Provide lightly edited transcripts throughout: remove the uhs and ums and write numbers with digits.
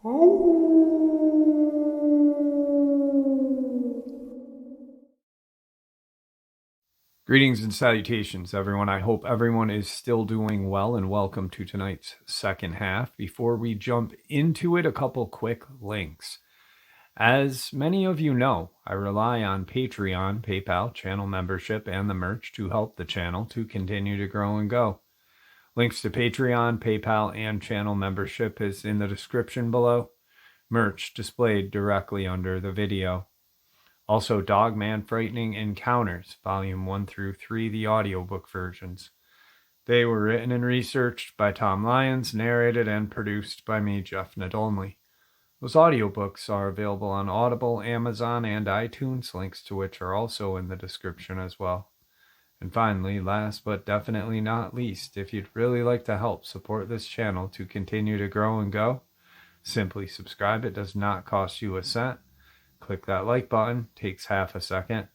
Greetings and salutations, everyone. I hope everyone is still doing well, and welcome to tonight's second half. Before we jump into it, a couple quick links. As many of you know, I rely on Patreon, PayPal, channel membership, and the merch to help the channel to continue to grow and go. Links to Patreon, PayPal, and channel membership is in the description below. Merch displayed directly under the video. Also, Dogman Frightening Encounters, Volume 1 through 3, the audiobook versions. They were written and researched by Tom Lyons, narrated and produced by me, Jeff Nadolny. Those audiobooks are available on Audible, Amazon, and iTunes, links to which are also in the description as well. And finally, last but definitely not least, if you'd really like to help support this channel to continue to grow and go, simply subscribe. It does not cost you a cent. Click that like button, takes half a second.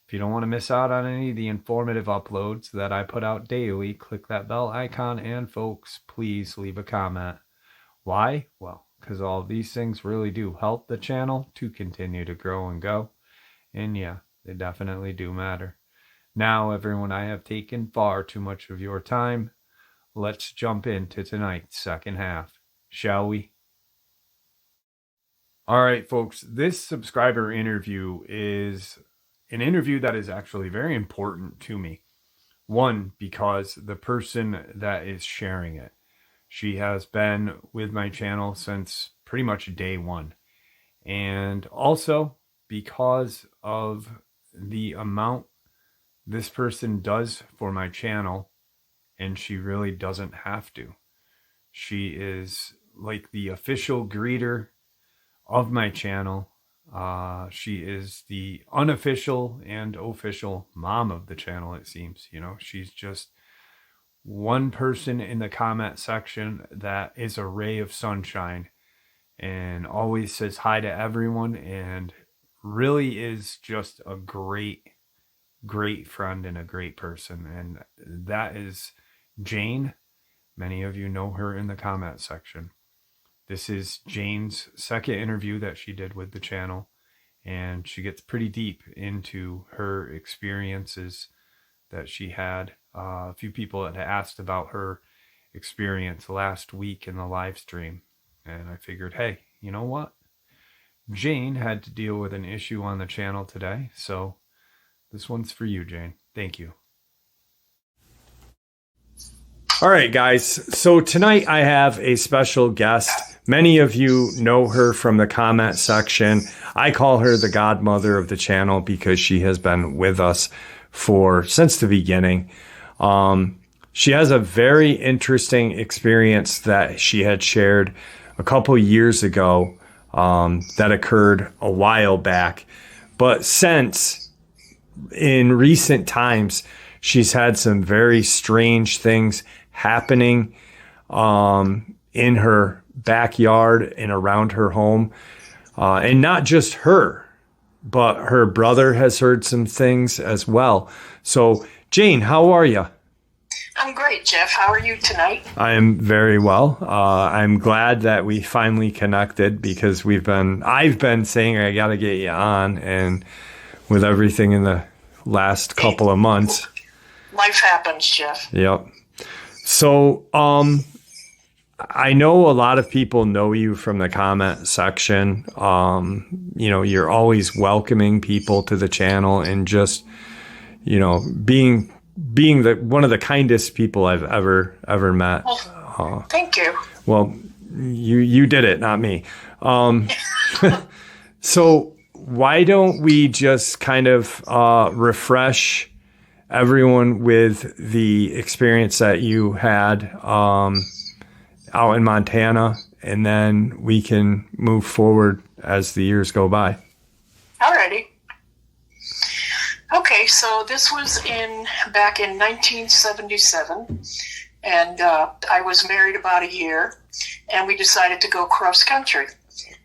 If you don't want to miss out on any of the informative uploads that I put out daily, click that bell icon, and folks, please leave a comment. Why? Well, because all of these things really do help the channel to continue to grow and go. And yeah, they definitely do matter. Now, everyone, I have taken far too much of your time. Let's jump into tonight's second half, shall we? All right, folks, this subscriber interview is an interview that is actually very important to me. One, because the person that is sharing it, she has been with my channel since pretty much day one. And also because of the amount this person does for my channel, and she really doesn't have to. She is like the official greeter of my channel. She is the unofficial and official mom of the channel, it seems. You know, she's just one person in the comment section that is a ray of sunshine and always says hi to everyone, and really is just a great friend and a great person. And that is Jane. Many of you know her in the comment section. This is Jane's second interview that she did with the channel, and she gets pretty deep into her experiences that she had. A few people had asked about her experience last week in the live stream, and I figured, hey, you know what? Jane had to deal with an issue on the channel today, so this one's for you, Jane. Thank you. All right, guys. So tonight I have a special guest. Many of you know her from the comment section. I call her the godmother of the channel because she has been with us since the beginning. She has a very interesting experience that she had shared a couple years ago that occurred a while back. But since in recent times, she's had some very strange things happening in her backyard and around her home. And not just her, but her brother has heard some things as well. So, Jane, how are you? I'm great, Jeff. How are you tonight? I am very well. I'm glad that we finally connected because I've been saying I got to get you on, and with everything in the last couple of months. Life happens, Jeff. Yep. So, I know a lot of people know you from the comment section. You know, you're always welcoming people to the channel and just, you know, being one of the kindest people I've ever met. Well, thank you. Well, you did it, not me. So why don't we just kind of refresh everyone with the experience that you had out in Montana, and then we can move forward as the years go by. Alrighty. Okay, so this was back in 1977, and I was married about a year, and we decided to go cross country.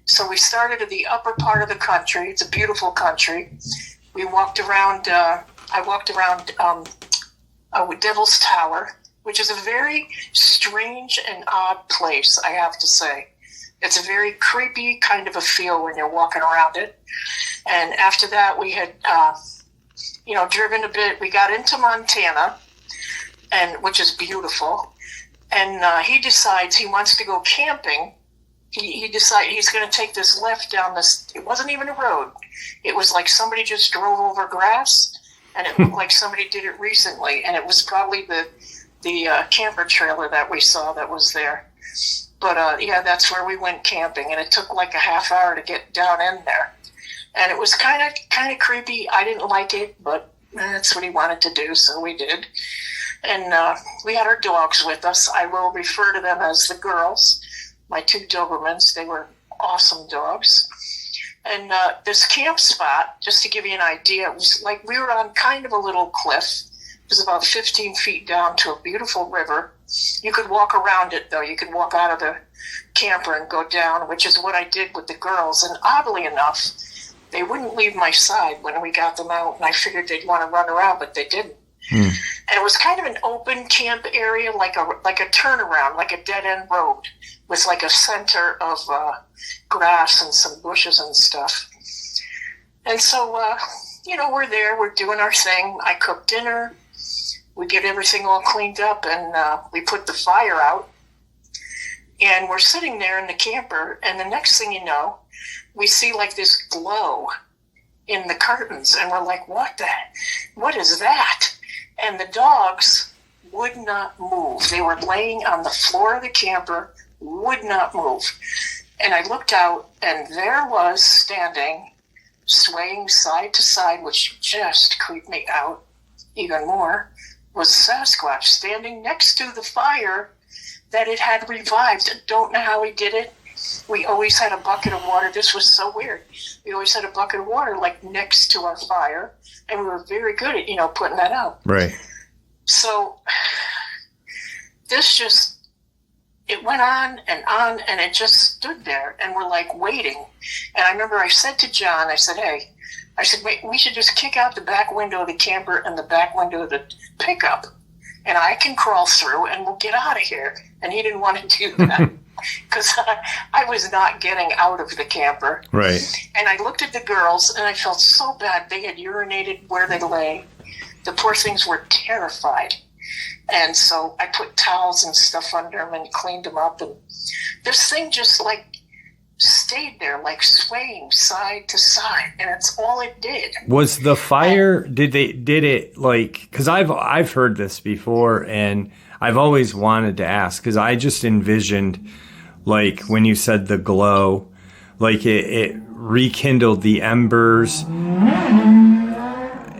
So we started in the upper part of the country. It's a beautiful country. We walked around. I walked around Devil's Tower, which is a very strange and odd place, I have to say. It's a very creepy kind of a feel when you're walking around it. And after that, we had, driven a bit. We got into Montana, which is beautiful. And he decides he wants to go camping. He decided he's going to take this left down this. It wasn't even a road. It was like somebody just drove over grass, and it looked like somebody did it recently. And it was probably the camper trailer that we saw that was there. But that's where we went camping, and it took like a half hour to get down in there. And it was kind of creepy. I didn't like it, but that's what he wanted to do, so we did. And we had our dogs with us. I will refer to them as the girls. My 2 Dobermans, they were awesome dogs. And this camp spot, just to give you an idea, it was like we were on kind of a little cliff. It was about 15 feet down to a beautiful river. You could walk around it, though. You could walk out of the camper and go down, which is what I did with the girls. And oddly enough, they wouldn't leave my side when we got them out, and I figured they'd want to run around, but they didn't. And it was kind of an open camp area, like a turnaround, like a dead-end road, with like a center of grass and some bushes and stuff. And so, we're there, we're doing our thing. I cook dinner, we get everything all cleaned up, and we put the fire out. And we're sitting there in the camper, and the next thing you know, we see like this glow in the curtains, and we're like, what is that? And the dogs would not move. They were laying on the floor of the camper, would not move. And I looked out, and there was standing, swaying side to side, which just creeped me out even more, was Sasquatch standing next to the fire that it had revived. I don't know how he did it. We always had a bucket of water. This was so weird. We always had a bucket of water like next to our fire, and we were very good at, putting that out. Right. So it went on, and it just stood there, and we're like waiting. And I remember I said to John, I said, wait, we should just kick out the back window of the camper and the back window of the pickup, and I can crawl through and we'll get out of here. And he didn't want to do that. Because I was not getting out of the camper. Right. And I looked at the girls, and I felt so bad. They had urinated where they lay. The poor things were terrified. And so I put towels and stuff under them and cleaned them up. And this thing just, stayed there, swaying side to side. And that's all it did. Was the fire, did it, because I've heard this before, and I've always wanted to ask, because I just envisioned, when you said the glow, it rekindled the embers.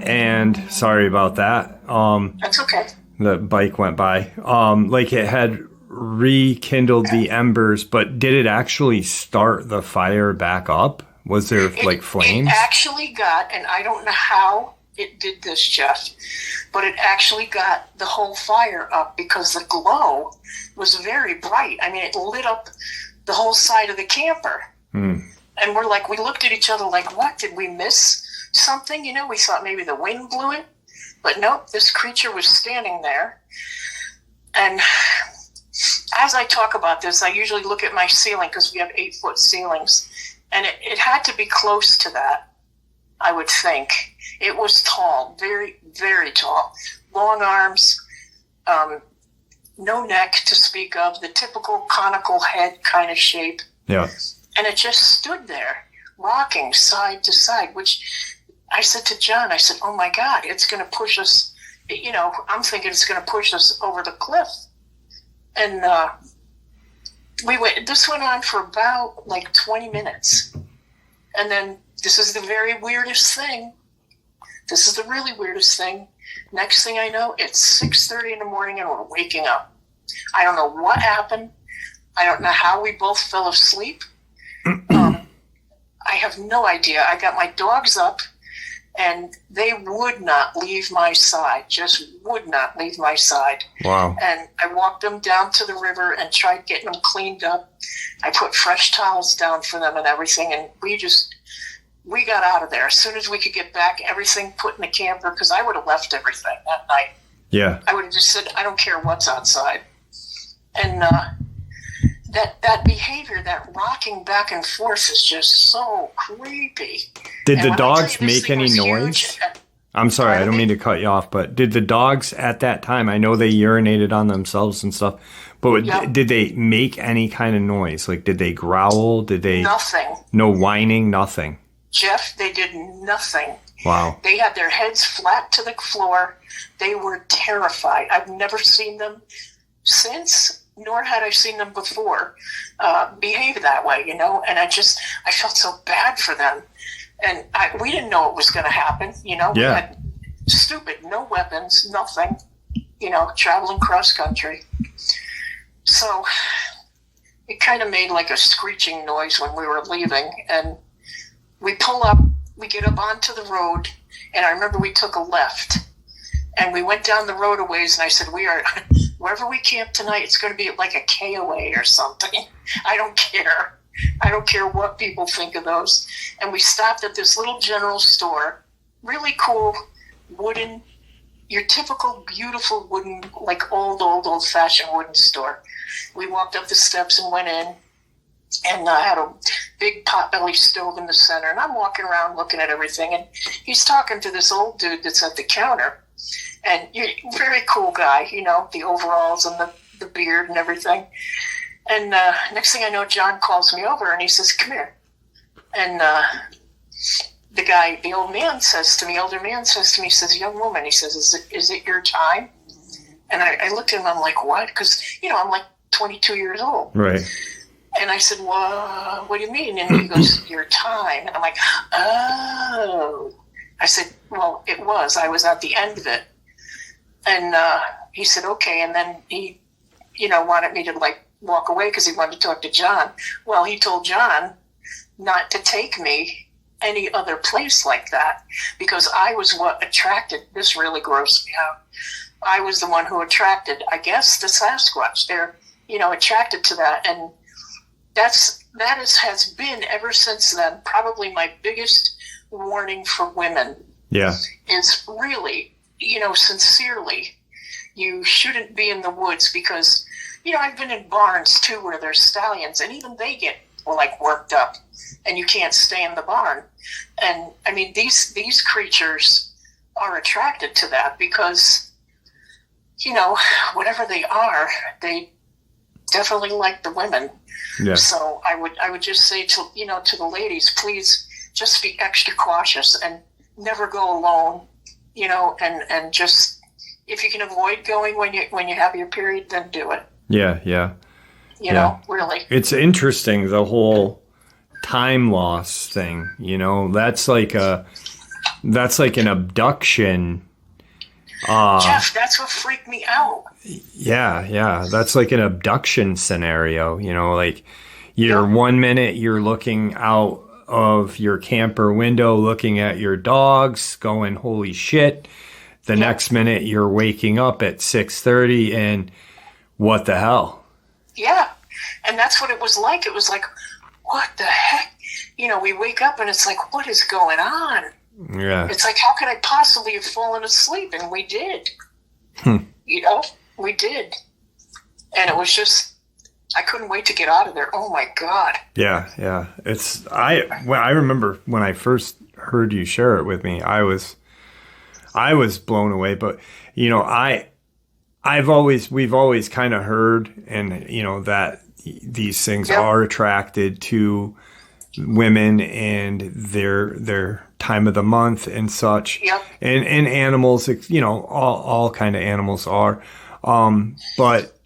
And sorry about that. That's okay. The bike went by. It had rekindled the embers, but did it actually start the fire back up? Was there flames? It actually got, and I don't know how it did this, Jeff, but it actually got the whole fire up because the glow was very bright. I mean, it lit up the whole side of the camper. And we looked at each other like, what? Did we miss something? We thought maybe the wind blew it. But nope, this creature was standing there. And as I talk about this, I usually look at my ceiling because we have 8-foot ceilings. And it had to be close to that, I would think. It was tall, very, very tall. Long arms, no neck to speak of, the typical conical head kind of shape. Yeah. And it just stood there, rocking side to side, which I said to John, oh my God, it's going to push us, I'm thinking it's going to push us over the cliff. And this went on for about 20 minutes. And then this is the very weirdest thing. This is the really weirdest thing. Next thing I know, it's 6:30 in the morning and we're waking up. I don't know what happened. I don't know how we both fell asleep. I have no idea. I got my dogs up and they would not leave my side, just would not leave my side. Wow. And I walked them down to the river and tried getting them cleaned up. I put fresh towels down for them and everything, and we got out of there. As soon as we could get back, everything put in the camper, because I would have left everything that night. Yeah. I would have just said, I don't care what's outside. And that behavior, that rocking back and forth is just so creepy. Did And the when I tell dogs you this make thing any was noise? huge, I'm sorry, I pardon don't me? mean to cut you off, but did the dogs at that time, I know they urinated on themselves and stuff, but Yep. did they make any kind of noise? Like, did they growl? Did they, Nothing. no whining, nothing? Jeff, they did nothing. Wow. They had their heads flat to the floor. They were terrified. I've never seen them since, nor had I seen them before, behave that way, you know? And I felt so bad for them. And we didn't know it was going to happen, you know? Yeah. We had stupid, no weapons, nothing, you know, traveling cross country. So it kind of made like a screeching noise when we were leaving. And we pull up, we get up onto the road, and I remember we took a left. And we went down the road a ways, and I said, wherever we camp tonight, it's going to be like a KOA or something. I don't care. I don't care what people think of those. And we stopped at this little general store, really cool wooden, your typical beautiful wooden, like old-fashioned wooden store. We walked up the steps and went in, and had a big potbelly stove in the center. And I'm walking around looking at everything, and he's talking to this old dude that's at the counter. And you're a very cool guy, you know, the overalls and the beard and everything. And next thing I know, John calls me over, and he says, "Come here." And the older man says to me, he says, "Young woman," he says, is it your time?" And I looked at him, I'm like, "What?" Because, you know, I'm like 22 years old. Right. And I said, "Well, what do you mean?" And he goes, "Your time." And I'm like, "Oh." I said, "Well, it was. I was at the end of it." And he said, "Okay." And then he, you know, wanted me to, like, walk away because he wanted to talk to John. Well, he told John not to take me any other place like that because I was what attracted, this really grossed me out. I was the one who attracted, I guess, the Sasquatch. They're, you know, attracted to that. And has been ever since then probably my biggest warning for women. Yeah. Is really, you know, sincerely, you shouldn't be in the woods because, you know, I've been in barns too where there's stallions, and even they get like worked up, and you can't stay in the barn. And I mean, these creatures are attracted to that because, you know, whatever they are, they definitely like the women. Yeah. So I would just say to, you know, to the ladies, please just be extra cautious and never go alone, you know, and just, if you can avoid going when you have your period, then do it. Yeah, yeah. You know, really. It's interesting, the whole time loss thing, you know, that's like an abduction. Jeff, that's what freaked me out. Yeah. That's like an abduction scenario, you know, like you're 1 minute you're looking out of your camper window, looking at your dogs going, holy shit. The next minute you're waking up at 6:30 and what the hell? Yeah. And that's what it was like. It was like, what the heck? You know, we wake up and it's like, what is going on? Yeah. It's like, how could I possibly have fallen asleep? And we did. You know, we did. And it was just, I couldn't wait to get out of there. Oh my God. Yeah. I remember when I first heard you share it with me, I was blown away. But, you know, we've always kind of heard, and, you know, that these things are attracted to women and their time of the month and such. Yep. And animals, you know, all kind of animals are. But,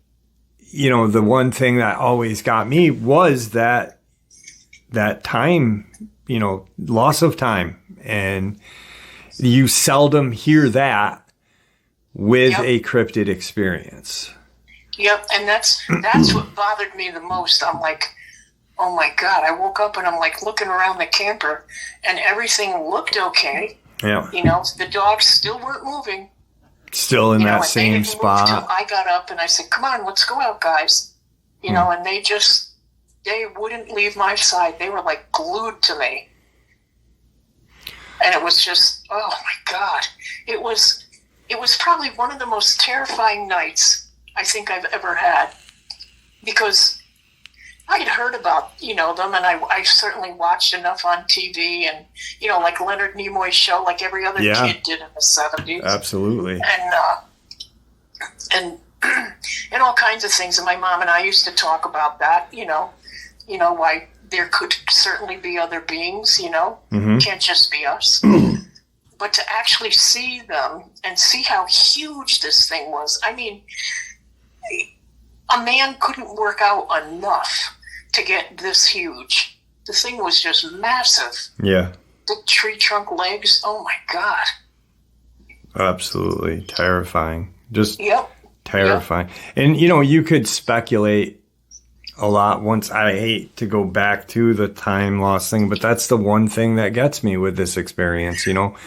you know, the one thing that always got me was that time, you know, loss of time. And you seldom hear that with a cryptid experience. Yep, and that's what bothered me the most. I'm like, oh my God. I woke up and I'm like looking around the camper and everything looked okay. Yeah. You know, the dogs still weren't moving. Still in that same spot. I got up and I said, come on, let's go out, guys. You know, and they wouldn't leave my side. They were like glued to me. And it was just, oh my God. It was probably one of the most terrifying nights I think I've ever had. Because I'd heard about, them, and I certainly watched enough on TV and, like Leonard Nimoy's show, like every other kid did in the 70s. Absolutely. And all kinds of things. And my mom and I used to talk about that, why there could certainly be other beings, can't just be us. But to actually see them and see how huge this thing was, I mean, a man couldn't work out enough to get this huge. The thing was just massive. Yeah. The tree trunk legs, oh my God. Absolutely terrifying. Just terrifying. Yep. And, you could speculate a lot once. I hate to go back to the time loss thing, but that's the one thing that gets me with this experience,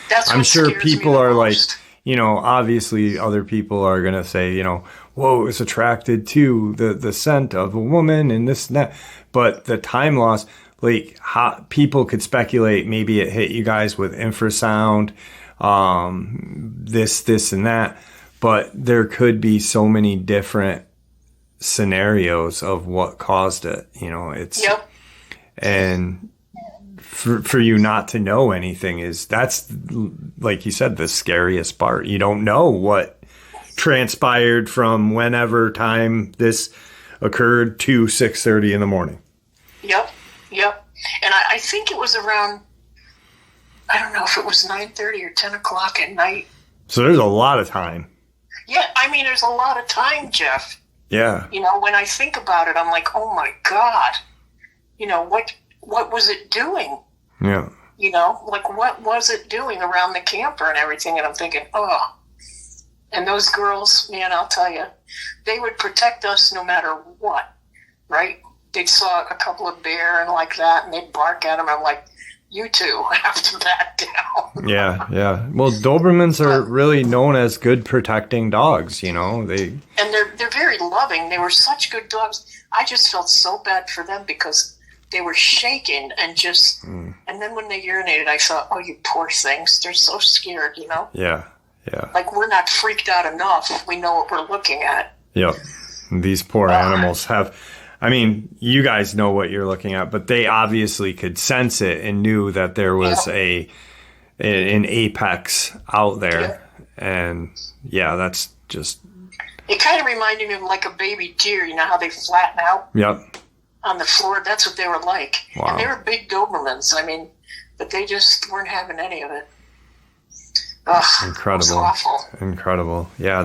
That's I'm sure people are most. like, obviously other people are going to say, whoa, it's attracted to the scent of a woman and this and that. But the time loss, like people could speculate, maybe it hit you guys with infrasound, this and that. But there could be so many different scenarios of what caused it. It's and for you not to know anything that's like you said, the scariest part. You don't know what transpired from whenever time this occurred to 6:30 in the morning. Yep. And I think it was around, I don't know if it was 9:30 or 10 o'clock at night. So there's a lot of time. Yeah, I mean, there's a lot of time, Jeff. Yeah. When I think about it, I'm like, oh my God. What was it doing? Yeah. Like what was it doing around the camper and everything? And I'm thinking, oh. And those girls, man, I'll tell you, they would protect us no matter what, right? They'd saw a couple of bear and like that, and they'd bark at them. I'm like, you two have to back down. Yeah. Well, Dobermans are really known as good protecting dogs, they... And they're very loving. They were such good dogs. I just felt so bad for them because they were shaking and just... And then when they urinated, I thought, oh, you poor things. They're so scared, Yeah. Like we're not freaked out enough. We know what we're looking at. Yep. These poor animals have... I mean, you guys know what you're looking at, but they obviously could sense it and knew that there was an apex out there. Yeah. And that's just... It kind of reminded me of like a baby deer. You know how they flatten out? Yep. On the floor? That's what they were like. Wow. And they were big Dobermans. I mean, but they just weren't having any of it. Ugh, incredible. It was awful. Incredible. Yeah,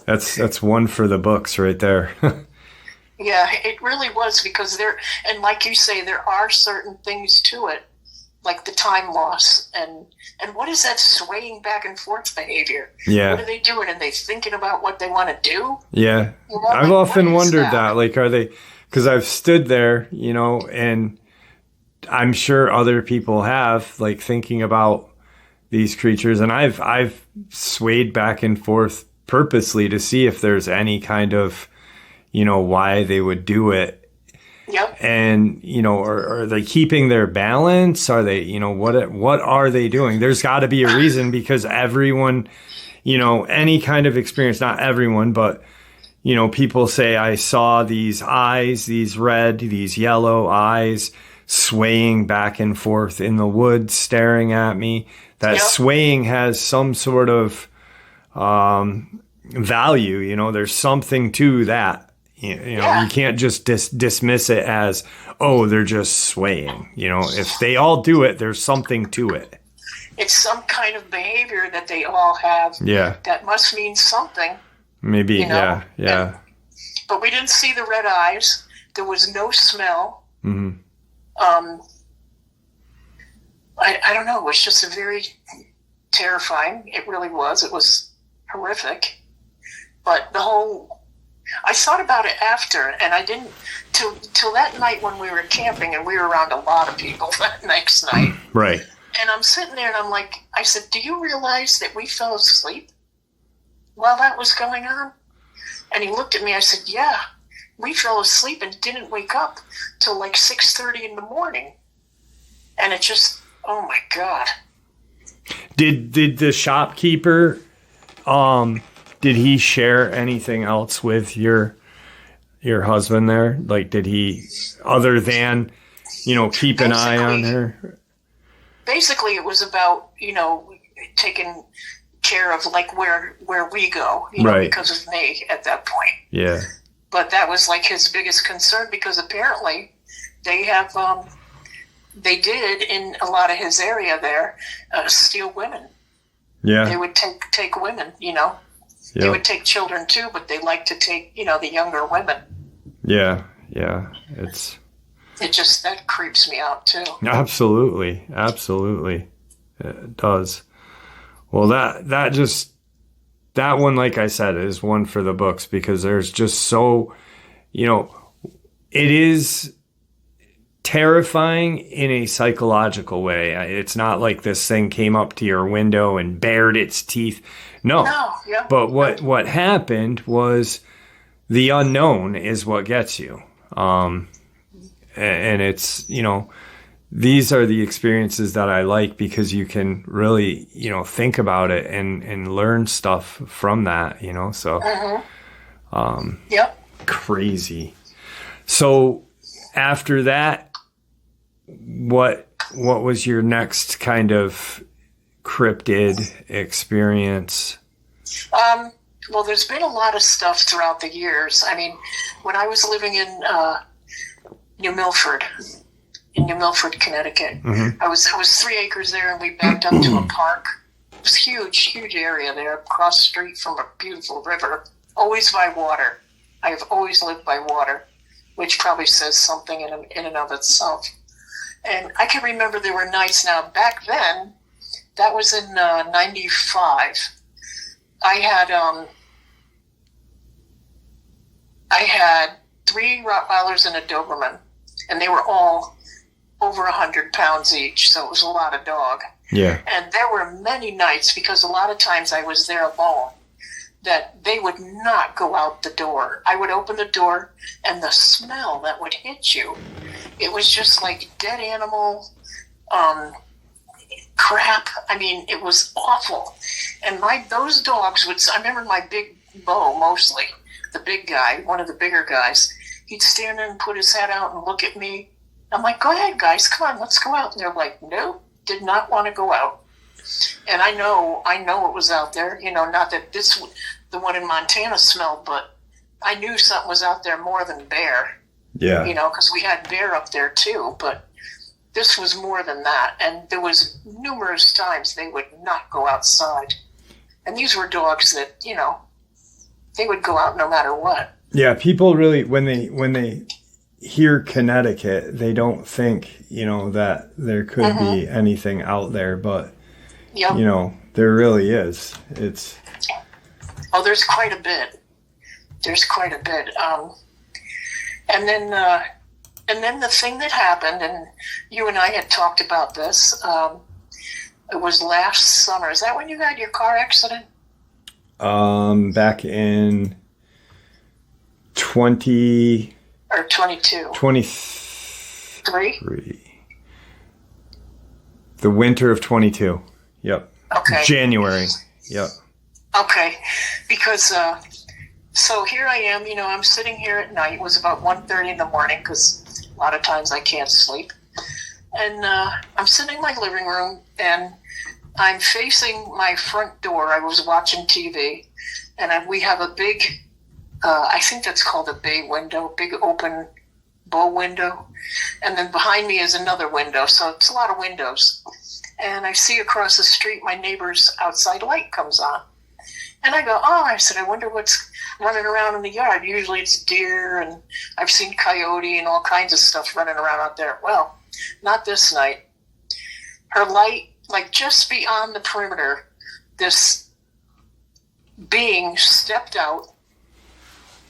that's one for the books right there. Yeah, it really was because and like you say, there are certain things to it, like the time loss and what is that swaying back and forth behavior? Yeah. What are they doing? Are they thinking about what they want to do? Yeah. I've often wondered that. Like, are they, because I've stood there, and I'm sure other people have, like, thinking about these creatures, and I've swayed back and forth purposely to see if there's any kind of, why they would do it. Yep. And, are they keeping their balance? Are they, what are they doing? There's got to be a reason because everyone, any kind of experience, not everyone, but, people say, I saw these eyes, these red, these yellow eyes swaying back and forth in the woods, staring at me. That swaying has some sort of value. There's something to that. You can't just dismiss it as, oh, they're just swaying. If they all do it, there's something to it. It's some kind of behavior that they all have. Yeah. That must mean something. Maybe, yeah. But we didn't see the red eyes. There was no smell. Mm-hmm. I don't know. It was just very terrifying. It really was. It was horrific. But I thought about it after, and I didn't till that night when we were camping, and we were around a lot of people that next night. Right. And I'm sitting there, and I'm like, I said, do you realize that we fell asleep while that was going on? And he looked at me. I said, yeah, we fell asleep and didn't wake up till like 6:30 in the morning. And it just, oh my God. Did the shopkeeper, did he share anything else with your your husband there? Like, did he, other than, keep an eye on her? Basically, it was about, taking care of like where we go, right, because of me at that point. Yeah. But that was like his biggest concern, because apparently they have, they did in a lot of his area there, steal women. Yeah. They would take women, Yep. They would take children too, but they like to take, the younger women. Yeah. It just, that creeps me out too. Absolutely. It does. Well, that one, like I said, is one for the books, because there's just so, it is terrifying in a psychological way. It's not like this thing came up to your window and bared its teeth. No. Yeah. But what happened was the unknown is what gets you. And it's, these are the experiences that I like, because you can really, think about it and learn stuff from that, so, Yep. Crazy. So after that, what was your next kind of cryptid experience? Well, there's been a lot of stuff throughout the years. I mean, when I was living in New Milford, Connecticut, Mm-hmm. it was 3 acres there, and we backed up to a park. It was huge area there, across the street from a beautiful river, always by water. I have always lived by water, which probably says something in and of itself. And I can remember there were nights. Now, back then, that was in 95. I had 3 Rottweilers and a Doberman, and they were all over 100 pounds each, so it was a lot of dog. Yeah. And there were many nights, because a lot of times I was there alone, that they would not go out the door. I would open the door, and the smell that would hit you, it was just like dead animal, crap. I mean, it was awful. And those dogs would, I remember my big Bo, mostly, the big guy, one of the bigger guys, he'd stand there and put his head out and look at me. I'm like, go ahead, guys, come on, let's go out. And they're like, no, did not want to go out. And I know what was out there, not that the one in Montana smelled, but I knew something was out there more than bear. Yeah. Because we had bear up there too, but this was more than that. And there was numerous times they would not go outside. And these were dogs that, they would go out no matter what. Yeah, people really, when they hear Connecticut, they don't think, that there could be anything out there, but, Yep. There really is. Oh, there's quite a bit. And then the thing that happened, and you and I had talked about this, it was last summer. Is that when you had your car accident? Back in 20... Or 22? 23. The winter of 22. Yep. Okay. January. Yep. Okay. Because, so here I am, I'm sitting here at night. It was about 1:30 in the morning, because a lot of times I can't sleep. And I'm sitting in my living room, and I'm facing my front door. I was watching TV, and we have a big, I think that's called a bay window, big open bow window. And then behind me is another window, so it's a lot of windows. And I see across the street my neighbor's outside light comes on. And I go, I said, I wonder what's running around in the yard. Usually it's deer, and I've seen coyote and all kinds of stuff running around out there. Well, not this night. Her light, like just beyond the perimeter, this being stepped out,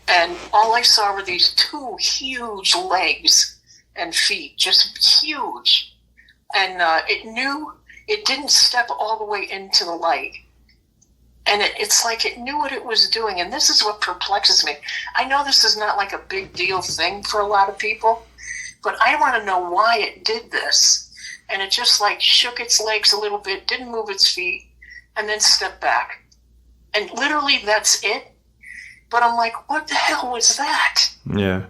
and all I saw were these 2 huge legs and feet, just huge. And it didn't step all the way into the light. And it's like it knew what it was doing. And this is what perplexes me. I know this is not like a big deal thing for a lot of people, but I want to know why it did this. And it just like shook its legs a little bit, didn't move its feet, and then stepped back. And literally that's it. But I'm like, what the hell was that? Yeah.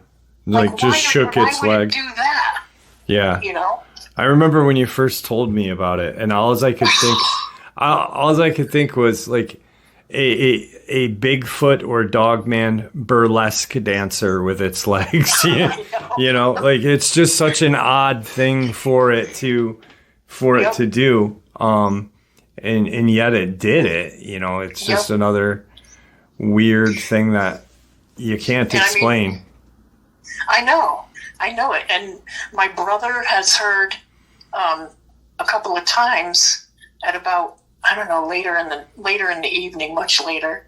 Like just shook its why would leg. it do that? Yeah. You know? I remember when you first told me about it, and all I could think was like a Bigfoot or Dogman burlesque dancer with its legs. You know, like it's just such an odd thing for it to do. And yet it did it. You know, it's just another weird thing that you can't explain. I know it. And my brother has heard a couple of times at about, I don't know, later in the evening, much later,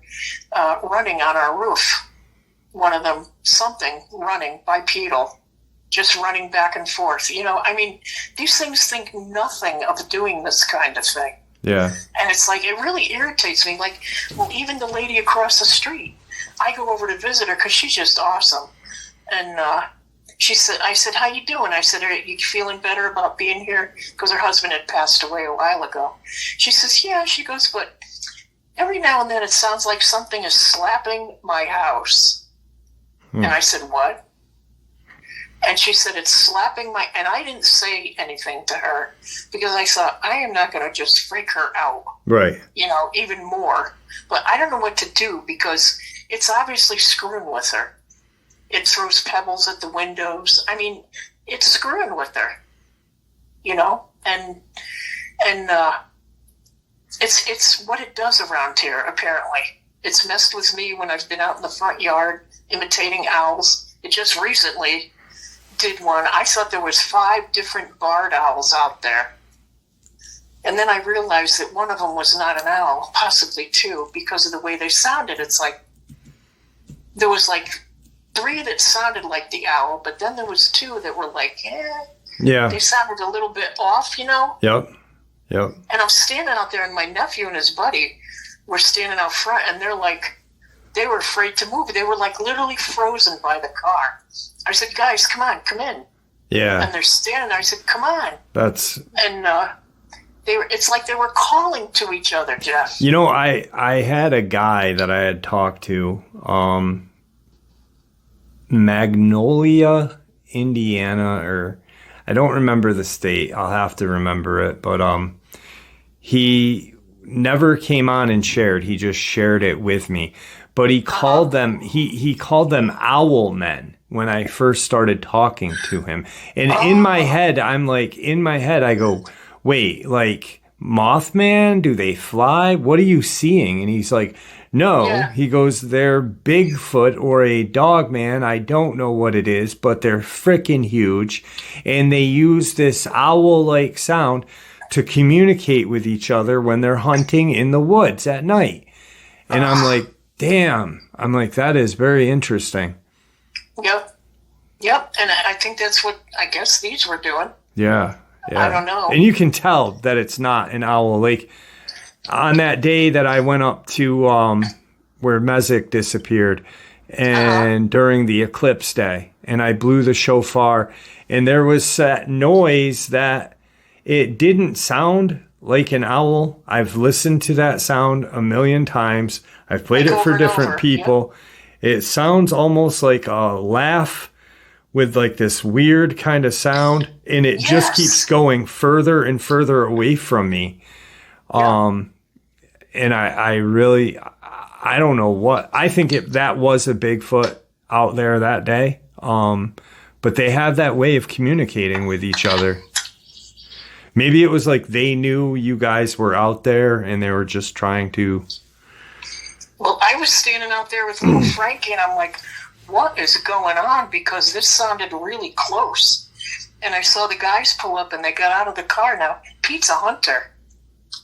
running on our roof. One of them, something running bipedal, just running back and forth. You know, I mean, these things think nothing of doing this kind of thing. Yeah. And it's like, it really irritates me. Like, well, even the lady across the street, I go over to visit her because she's just awesome. And I said, how you doing? I said, are you feeling better about being here? Because her husband had passed away a while ago. She says, yeah. She goes, but every now and then it sounds like something is slapping my house. And I said, what? And she said, it's slapping my... And I didn't say anything to her because I thought, I am not going to just freak her out. Right. You know, even more. But I don't know what to do because it's obviously screwing with her. It throws pebbles at the windows. I mean, it's screwing with her, you know? And it's what it does around here, apparently. It's messed with me when I've been out in the front yard imitating owls. It just recently did one. I thought there was 5 different barred owls out there. And then I realized that one of them was not an owl, possibly 2, because of the way they sounded. It's like, there was like 3 that sounded like the owl, but then there was 2 that were like, yeah. They sounded a little bit off, you know? Yep. And I'm standing out there, and my nephew and his buddy were standing out front, and they're like, they were afraid to move. They were like literally frozen by the car. I said, guys, come on, come in. Yeah. And they're standing there. I said, come on. And it's like they were calling to each other, Jeff. You know, I had a guy that I had talked to, Magnolia, Indiana, or I don't remember the state. I'll have to remember it. But he never came on and shared. He just shared it with me. But he called them he called them owl men when I first started talking to him. And in my head, I go, wait, like Mothman? Do they fly? What are you seeing? And he's like, no. Yeah. He goes, they're Bigfoot or a Dogman. I don't know what it is, but they're freaking huge. And they use this owl-like sound to communicate with each other when they're hunting in the woods at night. And I'm like, damn. I'm like, that is very interesting. Yep. And I think that's what I guess these were doing. Yeah. I don't know. And you can tell that it's not an owl. Like on that day that I went up to where Mezek disappeared and during the eclipse day, and I blew the shofar, and there was that noise that it didn't sound like an owl. I've listened to that sound a million times. I've played it for different people. Yep. It sounds almost like a laugh with like this weird kind of sound, and it just keeps going further and further away from me. And I really don't know what. I think that was a Bigfoot out there that day. But they have that way of communicating with each other. Maybe it was like they knew you guys were out there and they were just trying to. Well, I was standing out there with little Frankie, and I'm like, what is going on? Because this sounded really close. And I saw the guys pull up, and they got out of the car. Now, Pete's a hunter.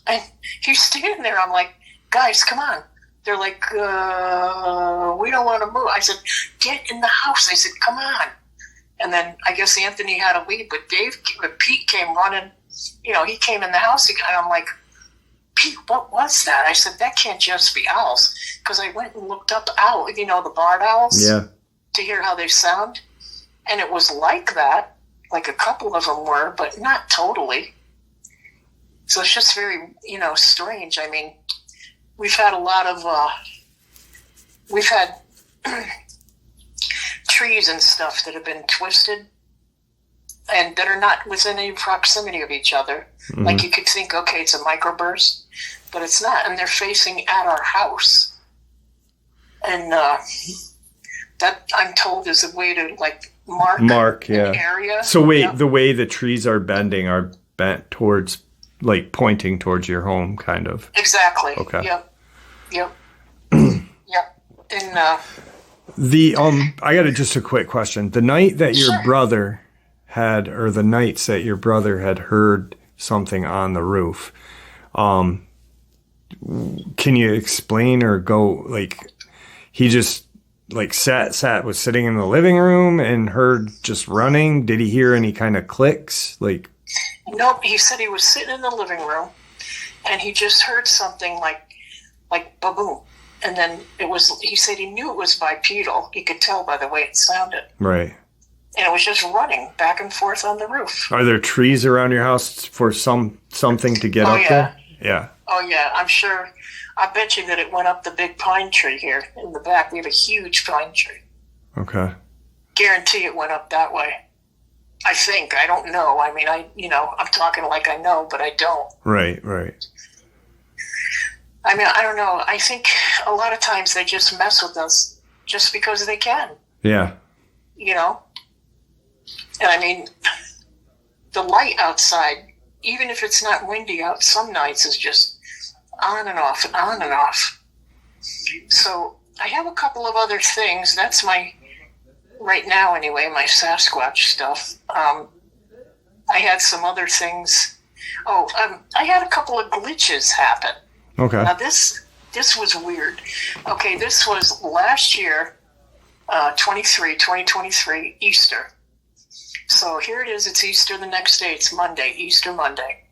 And he's standing there. I'm like, guys, come on. They're like, we don't want to move. I said, get in the house. I said, come on. And then I guess Anthony had to leave, but Pete came running. You know, he came in the house again. And I'm like, Pete, what was that? I said, that can't just be owls. Because I went and looked up owl, you know, the barred owls. Yeah. To hear how they sound. And it was like that. Like a couple of them were, but not totally. So it's just very, you know, strange. I mean, we've had a lot of, we've had trees and stuff that have been twisted and that are not within any proximity of each other. Mm-hmm. Like you could think, okay, it's a microburst, but it's not. And they're facing at our house. And that, I'm told, is a way to like mark yeah. an area. So wait, the way the trees are bending are bent towards, like pointing towards your home, kind of. Exactly. Okay. Yep. Yep. And I got just a quick question. The night that your brother had, or the nights that your brother had heard something on the roof, can you explain or go, like, he just like was sitting in the living room and heard just running? Did he hear any kind of clicks? Like, nope. He said he was sitting in the living room and he just heard something like ba-boom. And then he said he knew it was bipedal. He could tell by the way it sounded. Right. And it was just running back and forth on the roof. Are there trees around your house for something to get up there? Yeah. Oh, yeah. I'm sure. I bet you that it went up the big pine tree here in the back. We have a huge pine tree. Okay. Guarantee it went up that way. I think. I don't know. I mean, I'm talking like I know, but I don't. Right. I mean, I don't know. I think a lot of times they just mess with us just because they can. Yeah. And I mean, the light outside, even if it's not windy out, some nights is just on and off and on and off. So I have a couple of other things. That's right now anyway, my Sasquatch stuff. I had some other things. I had a couple of glitches happen. Okay. Now this was weird. Okay, this was last year, 2023, Easter. So here it is. It's Easter the next day. It's Monday, Easter Monday.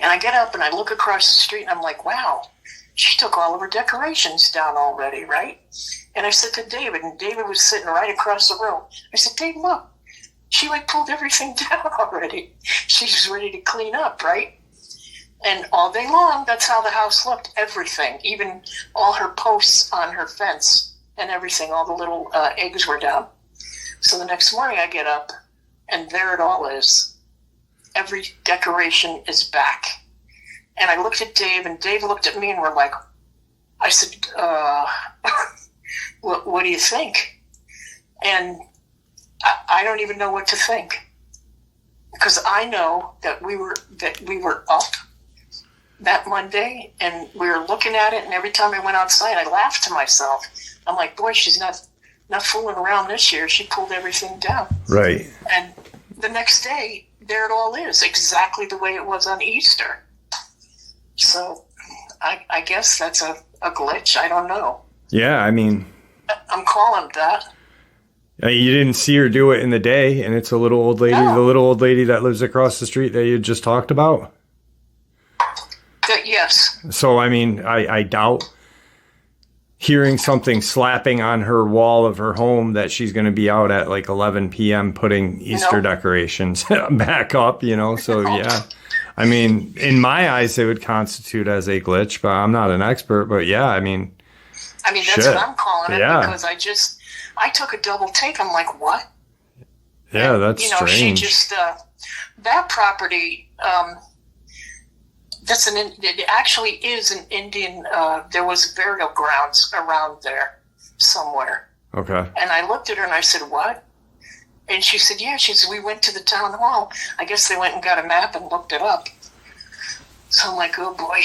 And I get up and I look across the street and I'm like, wow, she took all of her decorations down already, right? And I said to David, and David was sitting right across the room. I said, Dave, look, she like pulled everything down already. She's ready to clean up, right? And all day long, that's how the house looked. Everything, even all her posts on her fence and everything, all the little eggs were down. So the next morning I get up and there it all is. Every decoration is back. And I looked at Dave and Dave looked at me and we're like, I said, what do you think? And I don't even know what to think. Because I know that we were up that Monday and we were looking at it, and every time I went outside I laughed to myself. I'm like, boy, she's not fooling around this year. She pulled everything down. Right. And the next day, there it all is, exactly the way it was on Easter. So I guess that's a glitch. I don't know. Yeah, I mean, I'm calling that. You didn't see her do it in the day, and it's a little old lady, the little old lady that lives across the street that you just talked about? Yes. So, I mean, I doubt hearing something slapping on her wall of her home that she's going to be out at like 11 p.m. putting Easter decorations back up, So, yeah. I mean, in my eyes, it would constitute as a glitch, but I'm not an expert. But, yeah, I mean, that's what I'm calling it, because I took a double take. I'm like, what? Yeah, that's strange. She just, that property, it actually is an Indian, there was burial grounds around there somewhere. Okay. And I looked at her and I said, what? And she said, yeah. She said, we went to the town hall. I guess they went and got a map and looked it up. So I'm like, oh boy.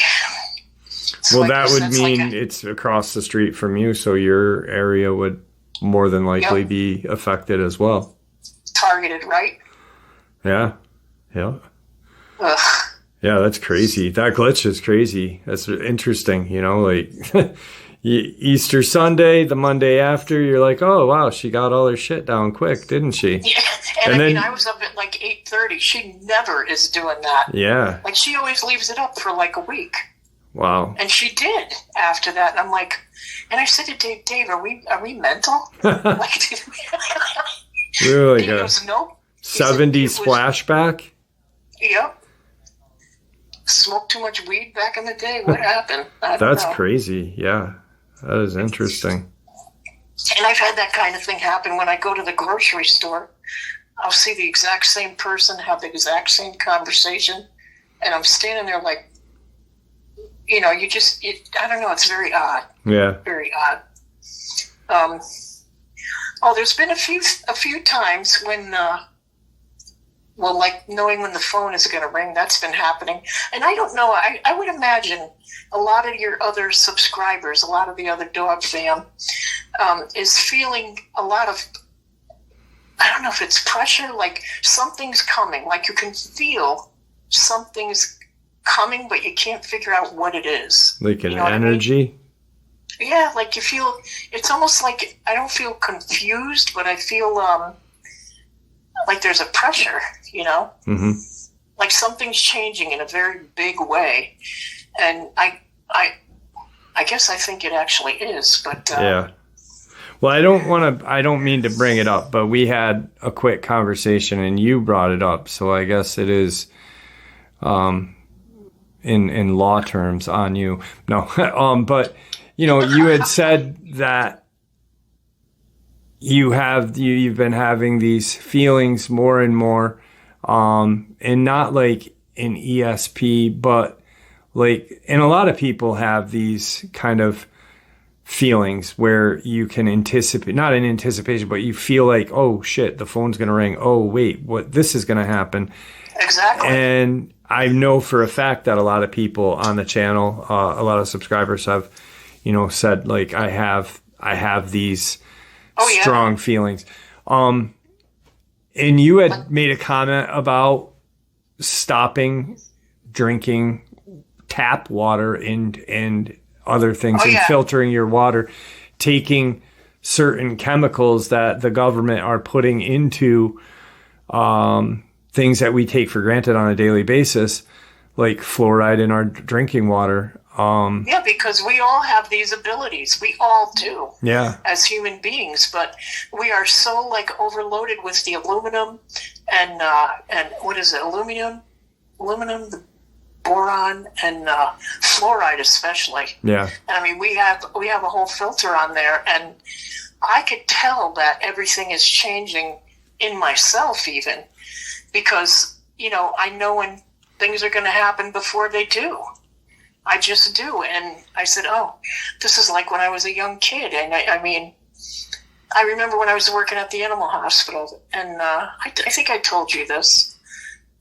So well, that would mean it's across the street from you, so your area would more than likely be affected as well. Targeted, right? Yeah. Ugh. Yeah, that's crazy. That glitch is crazy. That's interesting, like Easter Sunday, the Monday after, you're like, oh, wow, she got all her shit down quick, didn't she? Yeah, and then, I was up at like 8:30. She never is doing that. Yeah. Like, she always leaves it up for like a week. Wow. And she did after that. And I'm like, and I said to Dave, are we mental? Like, did we? Really? He goes, nope. 70s flashback? Yep. Smoked too much weed back in the day. What happened? That's crazy. Yeah. That is interesting. And I've had that kind of thing happen when I go to the grocery store. I'll see the exact same person, have the exact same conversation, and I'm standing there like, I don't know, it's very odd. Yeah. Very odd. There's been a few times when, like knowing when the phone is going to ring, that's been happening. And I don't know, I would imagine a lot of your other subscribers, a lot of the other dog fam, is feeling a lot of, I don't know if it's pressure, like something's coming, like you can feel something's coming, but you can't figure out what it is. Like an energy? I mean? Yeah, like you feel, it's almost like, I don't feel confused, but I feel like there's a pressure, Mm-hmm. Like something's changing in a very big way. And I guess I think it actually is, but... yeah. Well, I don't mean to bring it up, but we had a quick conversation and you brought it up. So I guess it is, in law terms on you. No, but you had said that you've been having these feelings more and more, and not like an ESP, but like, and a lot of people have these kind of feelings where you can anticipate, not in anticipation, but you feel like, oh shit, the phone's going to ring. Oh wait, this is going to happen. Exactly. And I know for a fact that a lot of people on the channel, a lot of subscribers have, said like, I have these strong feelings. And you had made a comment about stopping drinking tap water and other things, and filtering your water, taking certain chemicals that the government are putting into things that we take for granted on a daily basis, like fluoride in our drinking water. Yeah, because we all have these abilities. We all do. Yeah. As human beings, but we are so like overloaded with the aluminum and what is it? Aluminum, the boron, and fluoride especially. Yeah. And I mean, we have a whole filter on there, and I could tell that everything is changing in myself, even because I know when things are going to happen before they do. I just do. And I said, oh, this is like when I was a young kid. And I mean, I remember when I was working at the animal hospital, and I think I told you this.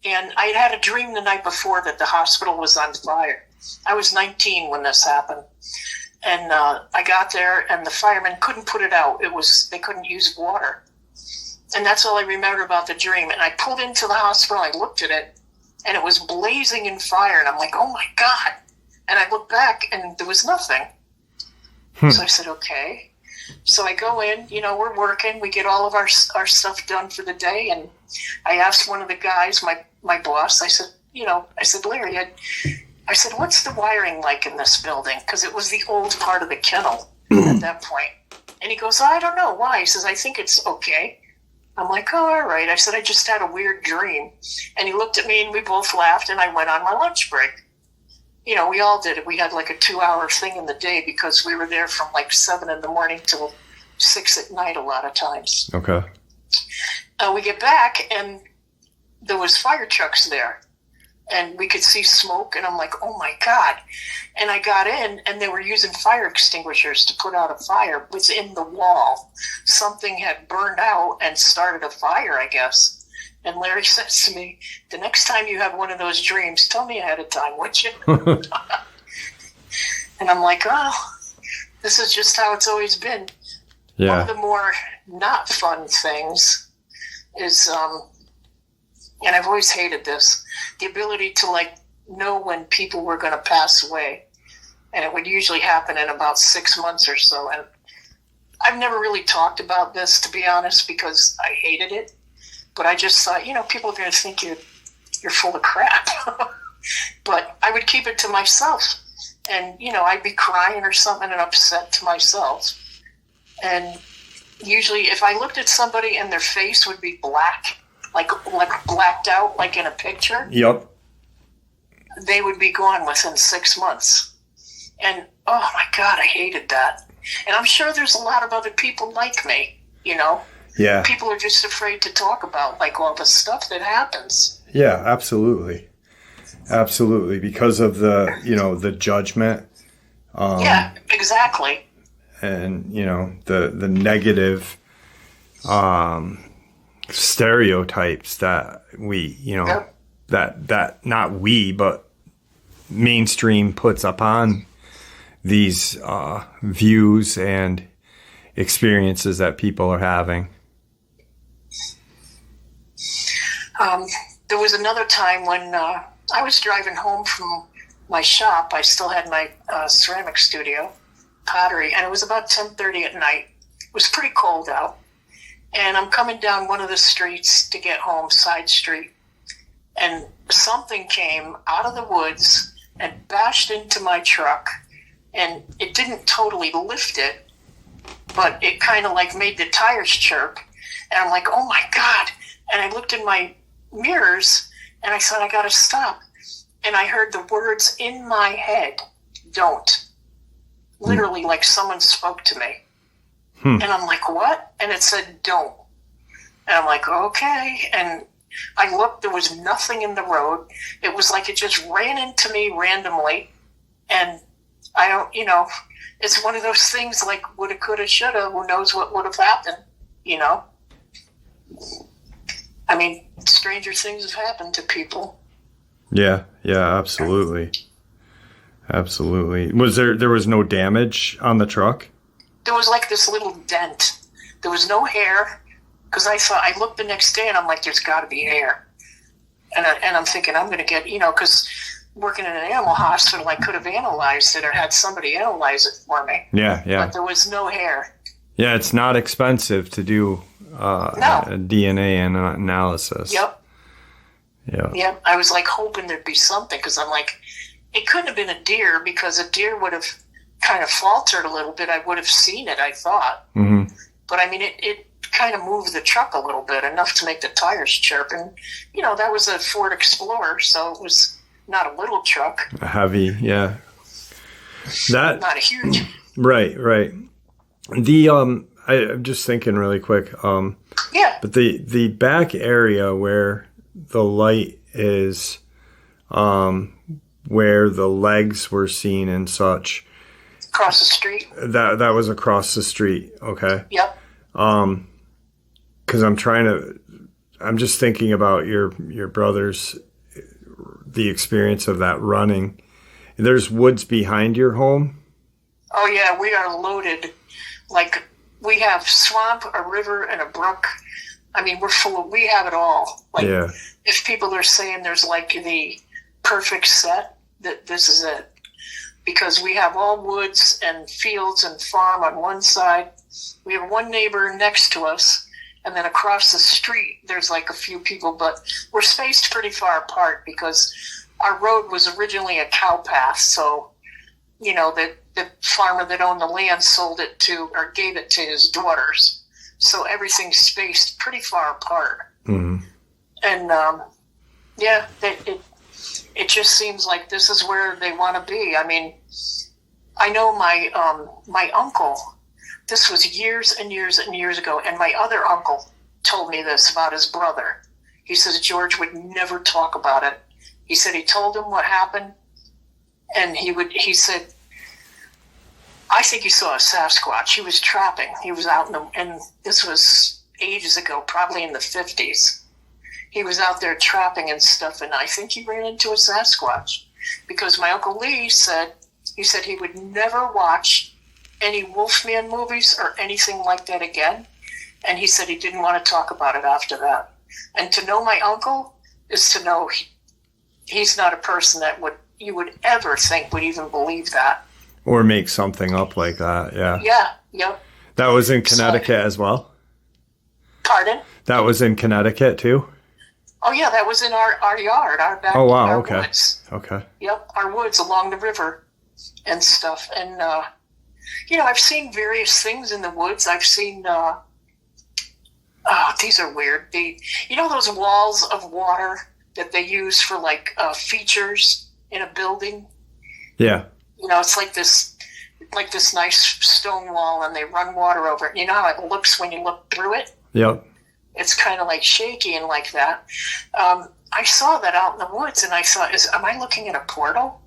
And I had a dream the night before that the hospital was on fire. I was 19 when this happened. And I got there, and the firemen couldn't put it out. They couldn't use water. And that's all I remember about the dream. And I pulled into the hospital, I looked at it, and it was blazing in fire. And I'm like, oh my God. And I looked back, and there was nothing. So I said, okay. So I go in, we're working. We get all of our stuff done for the day. And I asked one of the guys, my boss, I said, Larry, I said, what's the wiring like in this building? Because it was the old part of the kennel at that point. And he goes, I don't know. Why? He says, I think it's okay. I'm like, oh, all right. I said, I just had a weird dream. And he looked at me, and we both laughed, and I went on my lunch break. We all did it. We had like a 2-hour thing in the day because we were there from like 7 in the morning till 6 at night a lot of times. Okay. We get back, and there was fire trucks there, and we could see smoke, and I'm like, oh my God. And I got in, and they were using fire extinguishers to put out a fire within the wall. Something had burned out and started a fire, I guess. And Larry says to me, the next time you have one of those dreams, tell me ahead of time, would you? And I'm like, oh, this is just how it's always been. Yeah. One of the more not fun things is, and I've always hated this, the ability to like know when people were going to pass away. And it would usually happen in about 6 months or so. And I've never really talked about this, to be honest, because I hated it. But I just thought, people are going to think you're full of crap. But I would keep it to myself. And, I'd be crying or something and upset to myself. And usually if I looked at somebody and their face would be black, like blacked out, like in a picture. Yep. They would be gone within 6 months. And, oh my God, I hated that. And I'm sure there's a lot of other people like me, Yeah. People are just afraid to talk about, like, all the stuff that happens. Yeah, absolutely. Absolutely. Because of the judgment. Yeah, exactly. And, the negative stereotypes that we, Yep. that not we, but mainstream puts upon these views and experiences that people are having. There was another time when I was driving home from my shop. I still had my ceramic studio, pottery, and it was about 10:30 at night. It was pretty cold out. And I'm coming down one of the streets to get home, side street, and something came out of the woods and bashed into my truck. And it didn't totally lift it, but it kind of like made the tires chirp. And I'm like, oh my God. And I looked in my mirrors and I said, I got to stop. And I heard the words in my head, don't. Literally, like someone spoke to me. And I'm like, what? And it said, don't. And I'm like, okay. And I looked, there was nothing in the road. It was like it just ran into me randomly. And I don't, it's one of those things like woulda, coulda, shoulda, who knows what would have happened, I mean, stranger things have happened to people. Yeah, absolutely. Absolutely. Was there was no damage on the truck? There was like this little dent. There was no hair, because I looked the next day and I'm like, there's got to be hair. And I'm thinking I'm going to get, because working in an animal hospital, I could have analyzed it or had somebody analyze it for me. Yeah. But there was no hair. Yeah, it's not expensive to do a DNA analysis. Yep. Yeah. Yep. I was like hoping there'd be something, because I'm like, it couldn't have been a deer, because a deer would have kind of faltered a little bit. I would have seen it, I thought. Mm-hmm. But I mean, it kind of moved the truck a little bit, enough to make the tires chirp. And, that was a Ford Explorer, so it was not a little truck. Heavy, yeah. That not a huge. Right. The I'm just thinking really quick. Yeah. But the back area where the light is, where the legs were seen and such. Across the street. That was across the street. Okay. Yep. Because I'm just thinking about your brother's, the experience of that running. There's woods behind your home. Oh yeah, we are loaded. Like, we have swamp, a river, and a brook. I mean, we have it all. Like, yeah. If people are saying there's like the perfect set, that this is it. Because we have all woods and fields and farm on one side. We have one neighbor next to us, and then across the street there's like a few people, but we're spaced pretty far apart because our road was originally a cow path. So, the farmer that owned the land sold it to, or gave it to his daughters. So everything's spaced pretty far apart. Mm-hmm. And, it just seems like this is where they want to be. I mean, I know my uncle, this was years and years and years ago, and my other uncle told me this about his brother. He says George would never talk about it. He said he told him what happened, and he said, I think he saw a Sasquatch. He was trapping. He was out and this was ages ago, probably in the 50s. He was out there trapping and stuff, and I think he ran into a Sasquatch, because my Uncle Lee said he would never watch any Wolfman movies or anything like that again, and he said he didn't want to talk about it after that. And to know my uncle is to know he's not a person that you would ever think would even believe that. Or make something up like that, yeah. Yeah, yep. That was in Connecticut as well? Pardon? That was in Connecticut too? Oh, yeah, that was in our yard, our back. Oh, wow, our okay. Woods. Okay. Yep, our woods along the river and stuff. And, I've seen various things in the woods. I've seen, these are weird. Those walls of water that they use for, like, features in a building? Yeah. It's like this like this nice stone wall, and they run water over it. You know how it looks when you look through it? Yep. It's kind of like shaky and like that. I saw that out in the woods, and I thought, am I looking at a portal?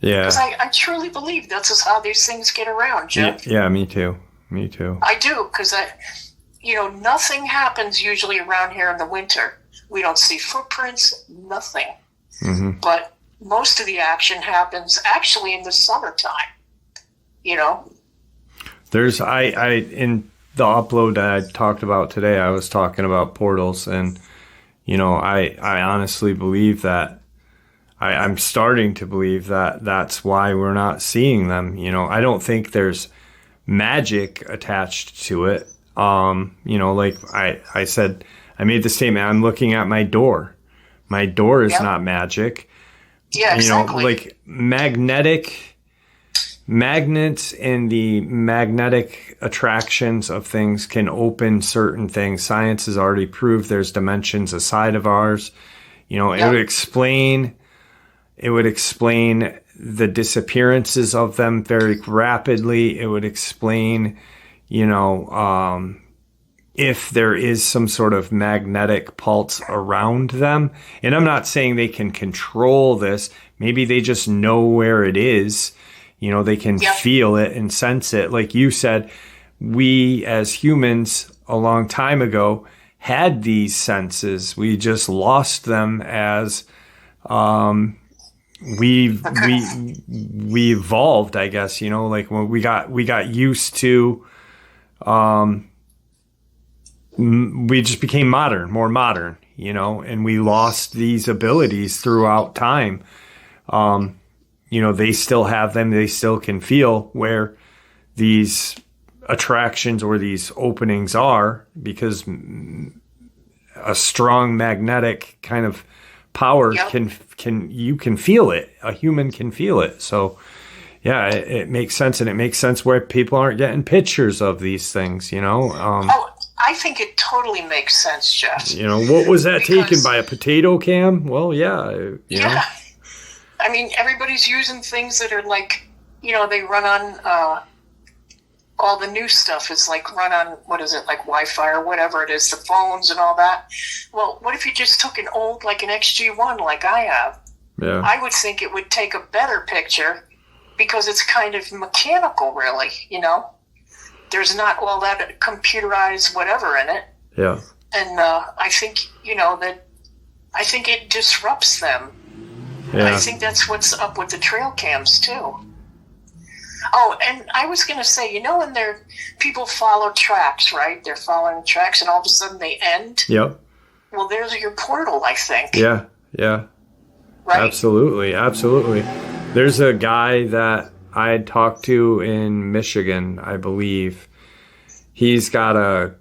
Yeah. Because I truly believe that's how these things get around, Jeff. Yeah, me too. Me too. I do, because nothing happens usually around here in the winter. We don't see footprints, nothing. Mm-hmm. But most of the action happens actually in the summertime. There's in the upload that I talked about today, I was talking about portals, and I honestly believe that I'm starting to believe that that's why we're not seeing them. I don't think there's magic attached to it. Like I said, I made the statement, I'm looking at my door. My door is not magic. Yeah, exactly. Like magnets and the magnetic attractions of things can open certain things. Science has already proved there's dimensions aside of ours. It would explain the disappearances of them very rapidly. It would explain, if there is some sort of magnetic pulse around them. And I'm not saying they can control this. Maybe they just know where it is. They can feel it and sense it. Like you said, we as humans a long time ago had these senses. We just lost them as we evolved, I guess. Like when we got used to, we just became more modern, and we lost these abilities throughout time. They still have them. They still can feel where these attractions or these openings are, because a strong magnetic kind of power you can feel it. A human can feel it. So yeah, it makes sense, and it makes sense where people aren't getting pictures of these things, I think it totally makes sense, Jeff. What was that taken by a potato cam? Well, yeah. Yeah. I mean, everybody's using things that are like, they run on, all the new stuff is like run on, what is it, like Wi-Fi or whatever it is, the phones and all that. Well, what if you just took an old, like an XG1 like I have? Yeah. I would think it would take a better picture because it's kind of mechanical, really, There's not all that computerized whatever in it. Yeah. And I think, I think it disrupts them. Yeah. I think that's what's up with the trail cams, too. Oh, and I was going to say, when people follow tracks, right? They're following tracks, and all of a sudden they end. Yep. Well, there's your portal, I think. Yeah. Right? Absolutely. There's a guy that I had talked to in Michigan, I believe. He's got an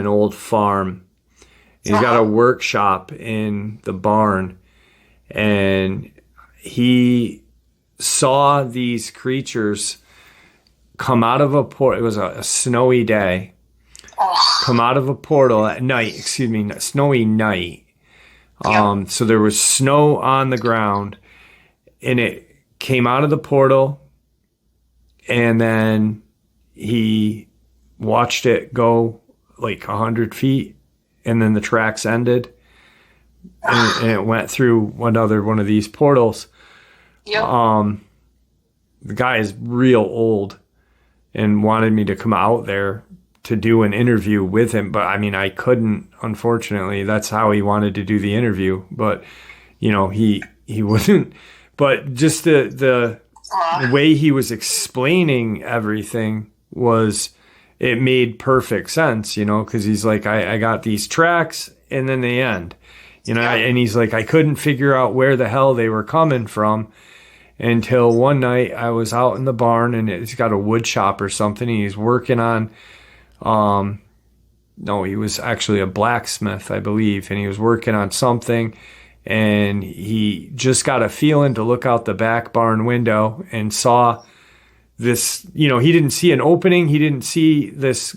old farm. He's got a workshop in the barn, and he saw these creatures come out of a portal. It was a snowy day. Come out of a portal at night. Snowy night. So there was snow on the ground, and it came out of the portal, and then he watched it go like 100 feet, and then the tracks ended, and it went through one of these portals. Yep. The guy is real old and wanted me to come out there to do an interview with him, but I mean, I couldn't, unfortunately. That's how he wanted to do the interview, but he wouldn't. But just the way he was explaining everything it made perfect sense, because he's like, I got these tracks and then they end, and he's like, I couldn't figure out where the hell they were coming from until one night I was out in the barn, and it's got a wood shop or something, and he's working on, no, he was actually a blacksmith, I believe, and he was working on something, and he just got a feeling to look out the back barn window and saw this, he didn't see an opening. He didn't see this,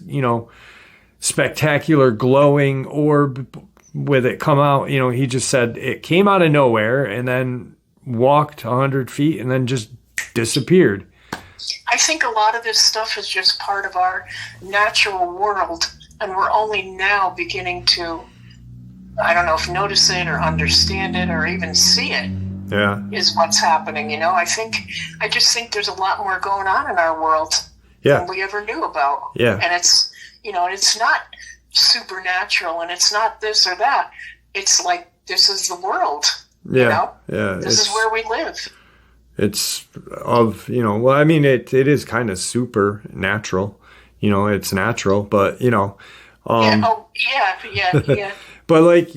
spectacular glowing orb with it come out. He just said it came out of nowhere and then walked 100 feet and then just disappeared. I think a lot of this stuff is just part of our natural world, and we're only now beginning to, I don't know if notice it or understand it or even see it. Yeah. Is what's happening, you know? I just think there's a lot more going on in our world than we ever knew about. Yeah. And it's, you know, it's not supernatural and it's not this or that. It's like, this is the world. Yeah. You know? Yeah. This is where we live. It's of, you know, well, I mean, it is kind of supernatural, you know, it's natural, but, you know, yeah. But like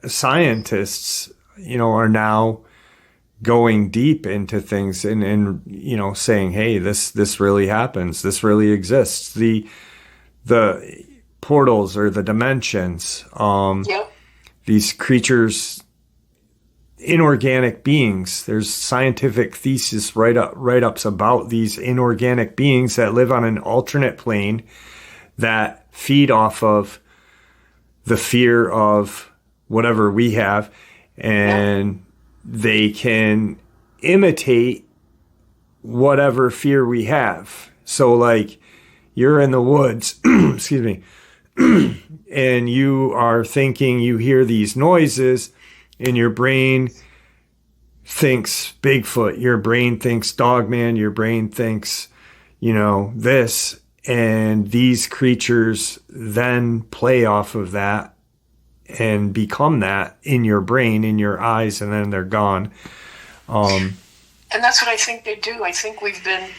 scientists, you know, are now going deep into things and you know, saying, hey, this really happens. This really exists. The portals or the dimensions, these creatures, inorganic beings. There's scientific thesis write-ups about these inorganic beings that live on an alternate plane that feed off of the fear of whatever we have, and they can imitate whatever fear we have. So like you're in the woods, excuse me, and you are thinking you hear these noises and your brain thinks Bigfoot, your brain thinks Dogman, your brain thinks, you know, this, and these creatures then play off of that and become that in your brain, in your eyes, and then they're gone. And that's what I think they do. I think we've been...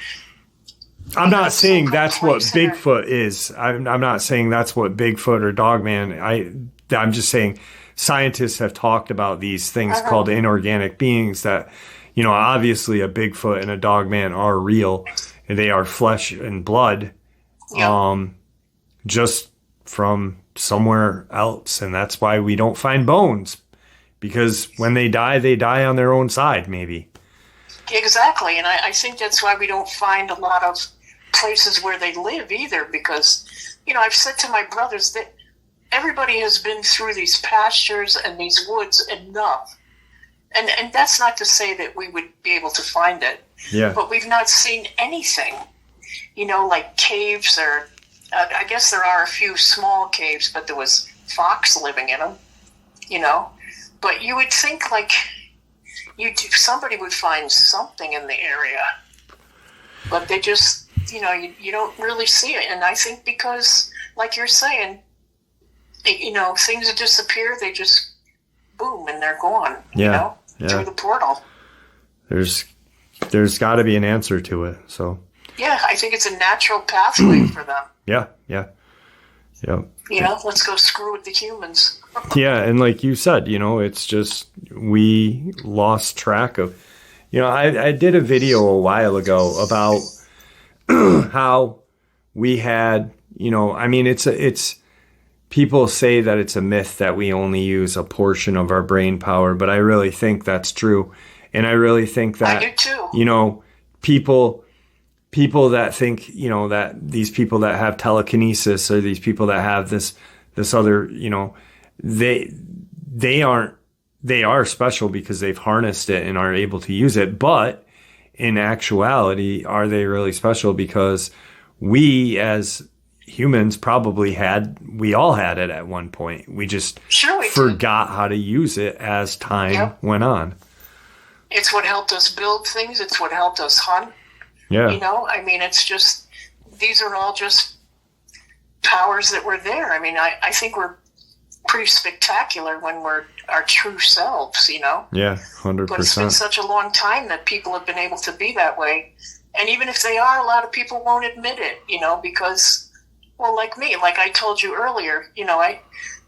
I'm not saying that's what Bigfoot is. I'm not saying that's what Bigfoot or Dogman. I'm just saying scientists have talked about these things called inorganic beings that, you know, obviously a Bigfoot and a Dogman are real and they are flesh and blood, just from somewhere else. And that's why we don't find bones, because when they die on their own side, maybe. Exactly. And I think that's why we don't find a lot of places where they live either, because, you know, I've said to my brothers that everybody has been through these pastures and these woods enough. And that's not to say that we would be able to find it. Yeah. But we've not seen anything, you know, like caves or, I guess there are a few small caves, but there was fox living in them, you know. But you would think like somebody would find something in the area. But they just, you know, you don't really see it. And I think because, like you're saying, you know, things disappear, they just boom and they're gone, you know, through the portal. There's got to be an answer to it. So yeah, I think it's a natural pathway for them. Yeah. You know, let's go screw with the humans. Yeah, and like you said, you know, it's just we lost track of. You know, I did a video a while ago about how we had, you know, I mean, it's people say that it's a myth that we only use a portion of our brain power, but I really think that's true. And I really think that, I do too. You know, people that think, you know, that these people that have telekinesis or these people that have this other, you know, they are special because they've harnessed it and are able to use it. But in actuality, are they really special? Because we as humans we all had it at one point. We just forgot how to use it as time went on. It's what helped us build things. It's what helped us hunt. Yeah. You know, I mean, it's just, these are all just powers that were there. I mean, I think we're pretty spectacular when we're our true selves, you know? Yeah, 100%. But it's been such a long time that people have been able to be that way. And even if they are, a lot of people won't admit it, you know, because, well, like me, like I told you earlier, you know,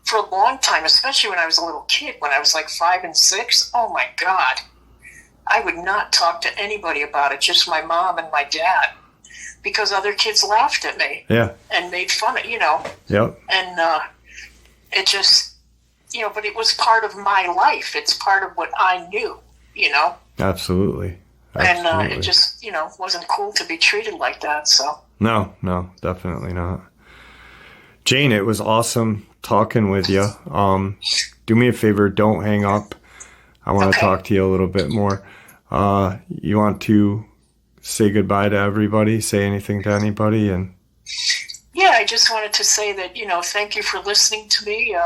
for a long time, especially when I was a little kid, when I was like 5 and 6, oh my God, I would not talk to anybody about it, just my mom and my dad, because other kids laughed at me and made fun of, you know. Yep. And it just, you know, but it was part of my life. It's part of what I knew, you know. Absolutely. And it just, you know, wasn't cool to be treated like that, so. No, definitely not. Jane, it was awesome talking with you. Do me a favor, don't hang up. I want to talk to you a little bit more. You want to say goodbye to everybody, say anything to anybody? And Yeah, I just wanted to say that, thank you for listening to me.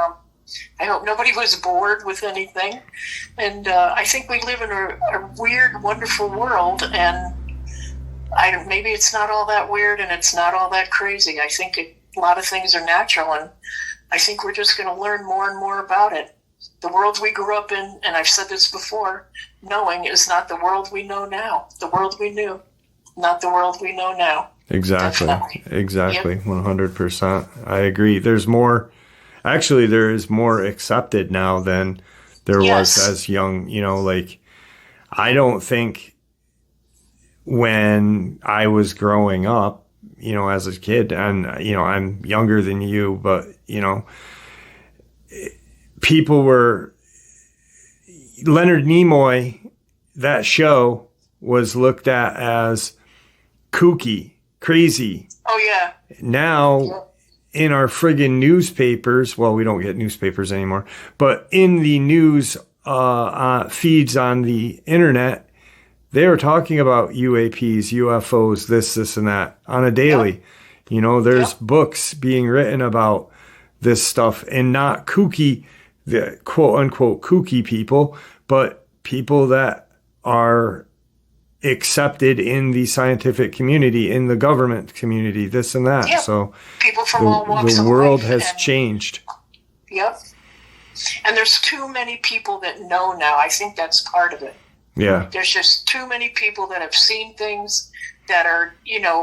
I hope nobody was bored with anything. And I think we live in a weird, wonderful world, and maybe it's not all that weird and it's not all that crazy. I think a lot of things are natural, and I think we're just going to learn more and more about it. The world we grew up in, and I've said this before, knowing is not the world we know now. The world we knew, not the world we know now. exactly, Definitely. exactly, Yep. 100%. I agree. There is more accepted now than there was Yes. as young, like, I don't think when I was growing up, as a kid, and, I'm younger than you, but, people were, Leonard Nimoy, that show was looked at as kooky, crazy. Oh, yeah. Now, Yep. in our friggin' newspapers, well, we don't get newspapers anymore, but in the news feeds on the internet, they were talking about UAPs, UFOs, this, and that on a daily. There's Yep. books being written about this stuff, and not kooky, the quote unquote kooky people, but people that are accepted in the scientific community, in the government community, this and that. Yep. So People from all walks the of world life. has And, changed. Yep. And there's too many people that know now. I think that's part of it. Yeah. There's just too many people that have seen things that are,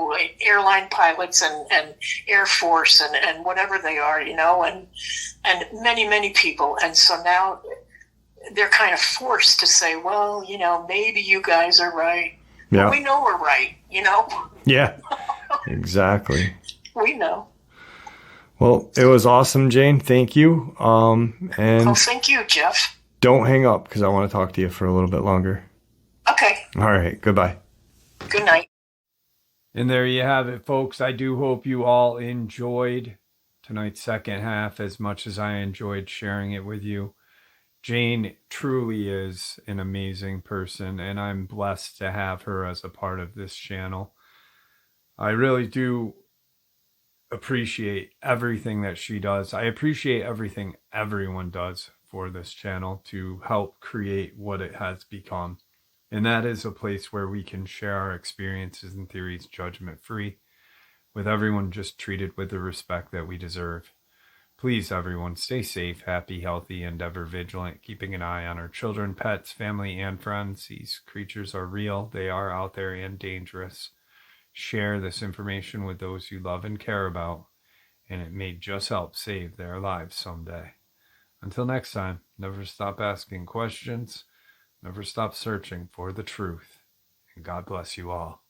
like airline pilots and Air Force and whatever they are, and many, many people. And so now they're kind of forced to say, well, maybe you guys are right. Yeah. But we know we're right, Yeah. Exactly. We know. Well, it was awesome, Jane. Thank you. And Well, thank you, Jeff. don't hang up because I want to talk to you for a little bit longer. Okay. All right. Goodbye. Good night. And there you have it, folks. I do hope you all enjoyed tonight's second half as much as I enjoyed sharing it with you. Jane truly is an amazing person, and I'm blessed to have her as a part of this channel. I really do appreciate everything that she does. I appreciate everything everyone does for this channel to help create what it has become. And that is a place where we can share our experiences and theories judgment free, with everyone just treated with the respect that we deserve. Please, everyone, stay safe, happy, healthy, and ever vigilant, keeping an eye on our children, pets, family, and friends. These creatures are real. They are out there and dangerous. Share this information with those you love and care about, and it may just help save their lives someday. Until next time, never stop asking questions. Never stop searching for the truth. And God bless you all.